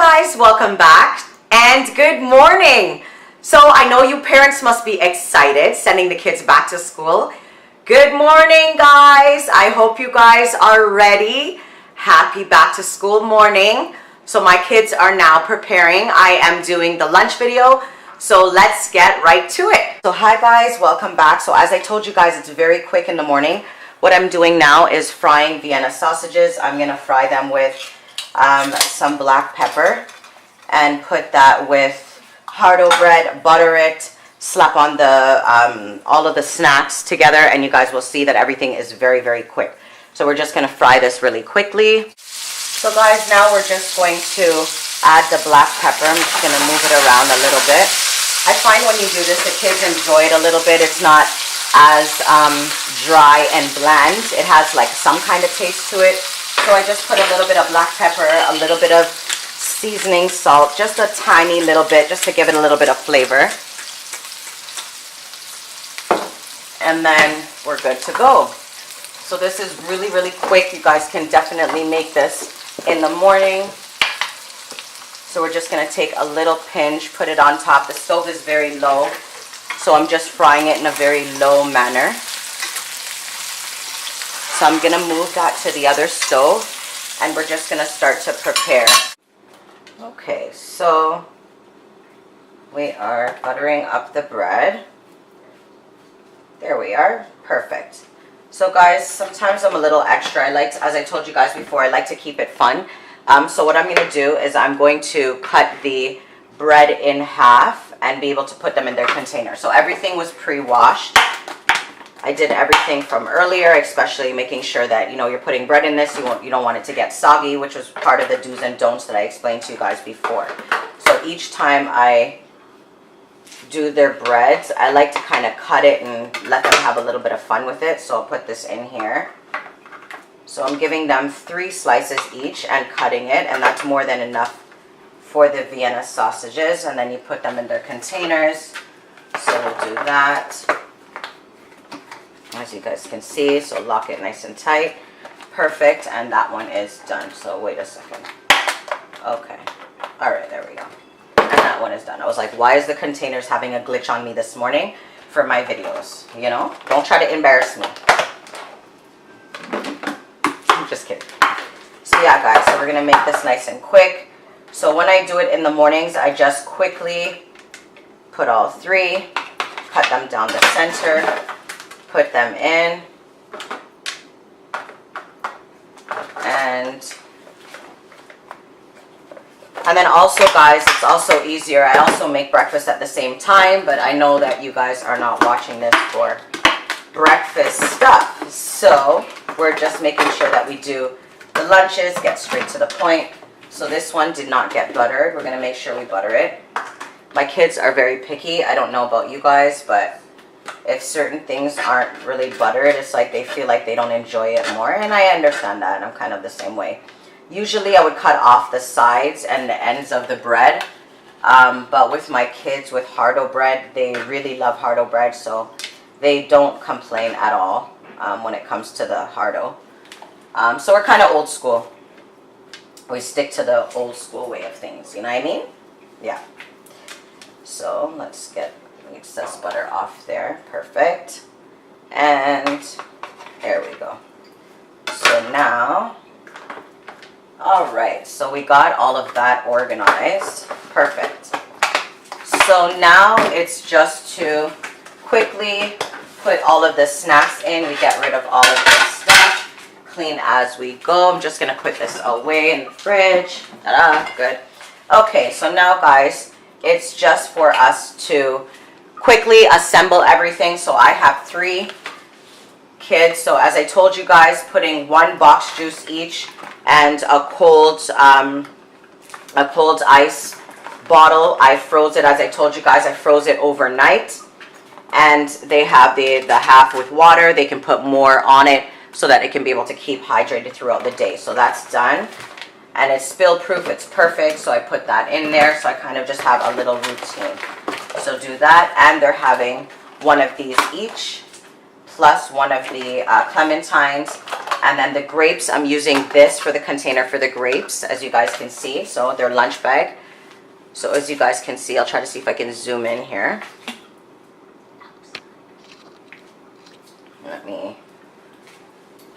guys, welcome back and good morning. So I know you parents must be excited sending the kids back to school. Good morning guys. I hope you guys are ready. Happy back to school morning. So my kids are now preparing. I am doing the lunch video. So let's get right to it. So hi guys, welcome back. So as I told you guys, it's very quick in the morning. What I'm doing now is frying Vienna sausages. I'm gonna fry them with some black pepper and put that with hardo bread, butter it, slap on the all of the snacks together, and you guys will see that everything is very, very quick. So we're just gonna fry this really quickly. So guys, now we're just going to add the black pepper. I'm just gonna move it around a little bit. I find when you do this, the kids enjoy it a little bit. It's not as dry and bland. It has like some kind of taste to it. So I just put a little bit of black pepper, a little bit of seasoning salt, just a tiny little bit, just to give it a little bit of flavor. And then we're good to go. So this is really, really quick. You guys can definitely make this in the morning. So we're just gonna take a little pinch, put it on top. The stove is very low, so I'm just frying it in a very low manner. So I'm gonna move that to the other stove and we're just gonna start to prepare. Okay, so we are buttering up the bread. There we are, perfect. So guys, sometimes I'm a little extra. As I told you guys before, I like to keep it fun. So what I'm gonna do is I'm going to cut the bread in half and be able to put them in their container. So everything was pre-washed. I did everything from earlier, especially making sure that, you know, you're putting bread in this, you don't want it to get soggy, which was part of the do's and don'ts that I explained to you guys before. So each time I do their breads, I like to kind of cut it and let them have a little bit of fun with it. So I'll put this in here. So I'm giving them 3 slices each and cutting it, and that's more than enough for the Vienna sausages. And then you put them in their containers. So we'll do that. As you guys can see, so lock it nice and tight. Perfect, and that one is done. So wait a second. Okay, all right, there we go. And that one is done. I was like, why is the containers having a glitch on me this morning for my videos? You know, don't try to embarrass me. I'm just kidding. So yeah, guys, so we're gonna make this nice and quick. So when I do it in the mornings, I just quickly put all 3, cut them down the center, put them in, and then also guys, it's also easier, I also make breakfast at the same time, but I know that you guys are not watching this for breakfast stuff, so we're just making sure that we do the lunches, get straight to the point. So this one did not get buttered. We're gonna make sure we butter it. My kids are very picky. I don't know about you guys, but if certain things aren't really buttered, it's like they feel like they don't enjoy it more, and I understand that. I'm kind of the same way. Usually I would cut off the sides and the ends of the bread, but with my kids with hardo bread, they really love hardo bread, so they don't complain at all when it comes to the hardo. So we're kind of old school. We stick to the old school way of things, you know what I mean? Yeah. So let's get excess butter off there. Perfect. And there we go. So now, all right, so we got all of that organized. Perfect. So now it's just to quickly put all of the snacks in. We get rid of all of this stuff, clean as we go. I'm just gonna put this away in the fridge. Ta-da, good. Okay, so now guys, it's just for us to quickly assemble everything. So I have 3 kids. So as I told you guys, putting 1 box juice each and a cold ice bottle. I froze it, as I told you guys, I froze it overnight. And they have the half with water. They can put more on it so that it can be able to keep hydrated throughout the day. So that's done. And it's spill proof, it's perfect. So I put that in there. So I kind of just have a little routine. So do that, and they're having 1 of these each, plus 1 of the clementines, And then the grapes, I'm using this for the container for the grapes, as you guys can see. So they're lunch bag. So as you guys can see, I'll try to see if I can zoom in here. Let me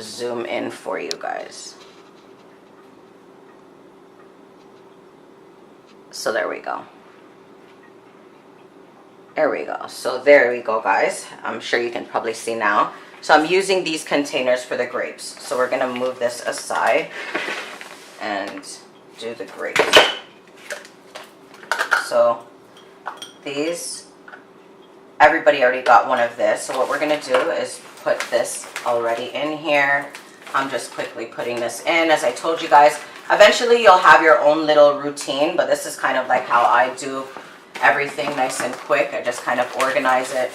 zoom in for you guys. So there we go. There we go. So there we go, guys. I'm sure you can probably see now. So I'm using these containers for the grapes. So we're gonna move this aside and do the grapes. So these, everybody already got one of this. So what we're gonna do is put this already in here. I'm just quickly putting this in. As I told you guys, eventually you'll have your own little routine, but this is kind of like how I do everything, nice and quick. I just kind of organize it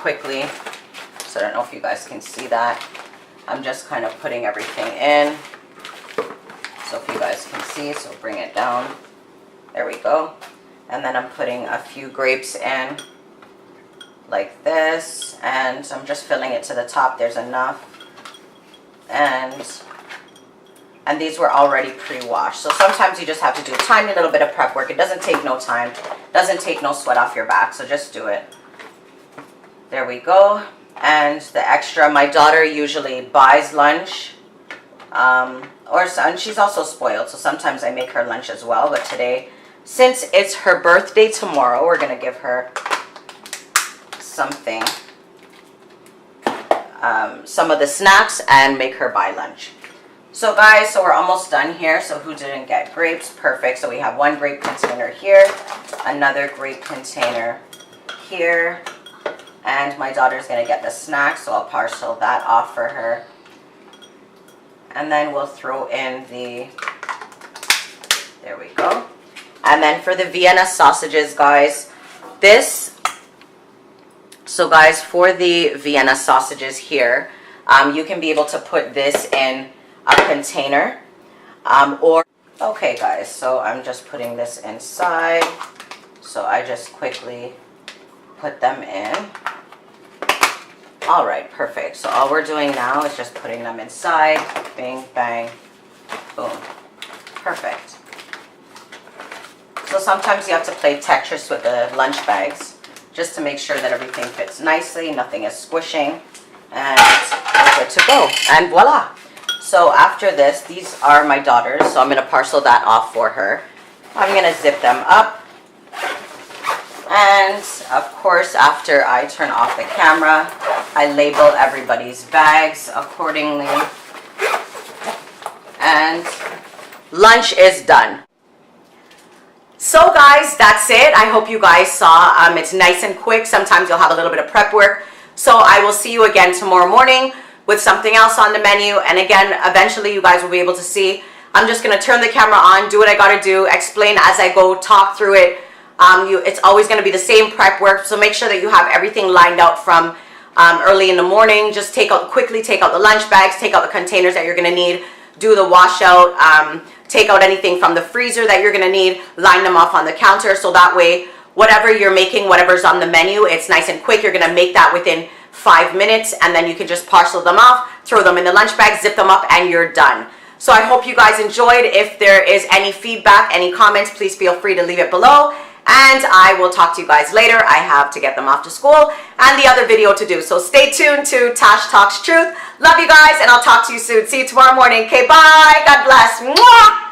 quickly. So I don't know if you guys can see that. I'm just kind of putting everything in. So if you guys can see, so bring it down. There we go. And then I'm putting a few grapes in like this, and I'm just filling it to the top. There's enough. And these were already pre-washed. So sometimes you just have to do a tiny little bit of prep work. It doesn't take no time. Doesn't take no sweat off your back. So just do it. There we go. And the extra, my daughter usually buys lunch. And she's also spoiled. So sometimes I make her lunch as well. But today, since it's her birthday tomorrow, we're going to give her something. Some of the snacks and make her buy lunch. So guys, so we're almost done here. So who didn't get grapes? Perfect. So we have one grape container here, another grape container here, and my daughter's gonna get the snacks, so I'll parcel that off for her. And then we'll throw in the, there we go. And then for the Vienna sausages, guys, so guys, for the Vienna sausages here, you can be able to put this in a container, okay guys, so I'm just putting this inside. So I just quickly put them in. All right, perfect. So all we're doing now is just putting them inside. Bing, bang, boom. Perfect. So sometimes you have to play Tetris with the lunch bags just to make sure that everything fits nicely, nothing is squishing, and we're good to go. And voila. So after this, these are my daughter's, so I'm going to parcel that off for her. I'm going to zip them up. And of course, after I turn off the camera, I label everybody's bags accordingly. And lunch is done. So guys, that's it. I hope you guys saw. It's nice and quick. Sometimes you'll have a little bit of prep work. So I will see you again tomorrow morning with something else on the menu. And again, eventually you guys will be able to see. I'm just going to turn the camera on, do what I got to do, explain as I go, talk through it. It's always going to be the same prep work. So make sure that you have everything lined out from early in the morning. Just quickly take out the lunch bags, take out the containers that you're going to need, do the washout, take out anything from the freezer that you're going to need, line them off on the counter. So that way, whatever you're making, whatever's on the menu, it's nice and quick. You're going to make that within 5 minutes, and then you can just parcel them off, throw them in the lunch bag, zip them up, and you're done. So I hope you guys enjoyed. If there is any feedback, any comments, please feel free to leave it below. And I will talk to you guys later. I have to get them off to school and the other video to do. So stay tuned to Tash Talks Truth. Love you guys, and I'll talk to you soon. See you tomorrow morning. Okay, bye. God bless. Mwah!